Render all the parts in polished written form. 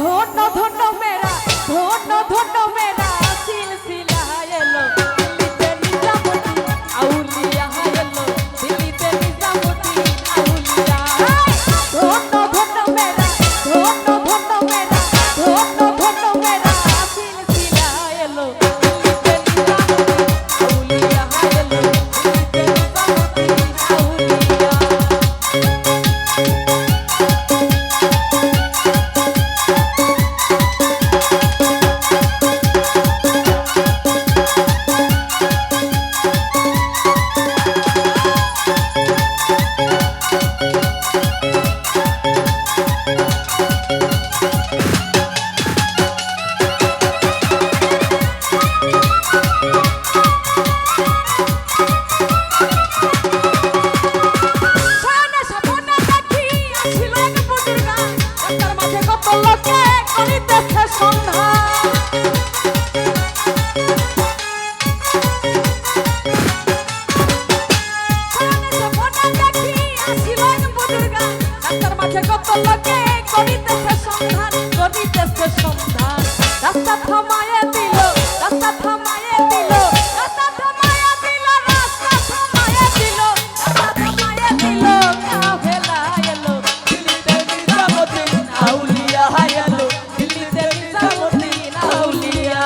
ধন্য ধন্য মেরা ধন্য ধন্য মেরা সিলসিলা এলো দিল্লিতে নিজামতি আউলিয়া এলো দিল্লিতে নিজামতি আউলিয়া ধন্য ধন্য মেরা ধন্য ধন্য মেরা ধন্য ধন্য মেরা সিলসিলা এলো দিল্লিতে নিজামতি আউলিয়া এলো দিল্লিতে নিজামতি আউলিয়া রাস্তা থামায়ে দিল রাস্তা থামায়ে দিল রাস্তা থামায়ে দিল রাস্তা থামায়ে দিল রাস্তা থামায়ে দিল কাফেলা এলো দিল্লিতে নিজামুদ্দিন আউলিয়া এলো দিল্লিতে নিজামুদ্দিন আউলিয়া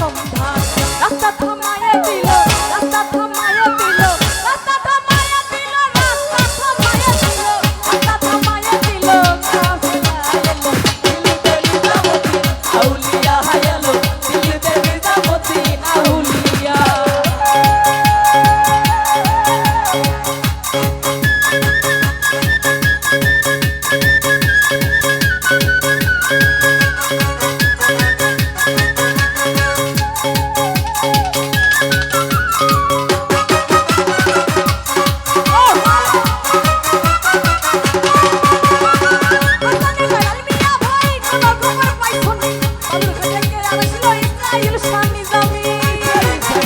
সন্ধান রাস্তা থামায়ে দিল রাস্তা থামায়ে দিল রাস্তা থামায়ে দিল রাস্তা থামায়ে দিল রাস্তা থামায়ে দিল কাফেলা এলো দিল্লিতে নিজামুদ্দিন আউলিয়া এলো দিল্লিতে নিজামুদ্দিন আউলিয়া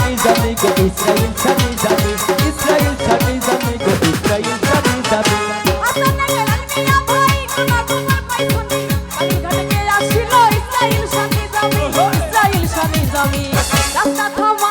Israel Shani Zabi, Israel Shani Zabi, go Israel Shani Zabi. Asana almiya bhai kuna kumar paithoni, ali ghate ke ashilo Israel Shani Zabi, Israel Shani Zabi. Rasta thama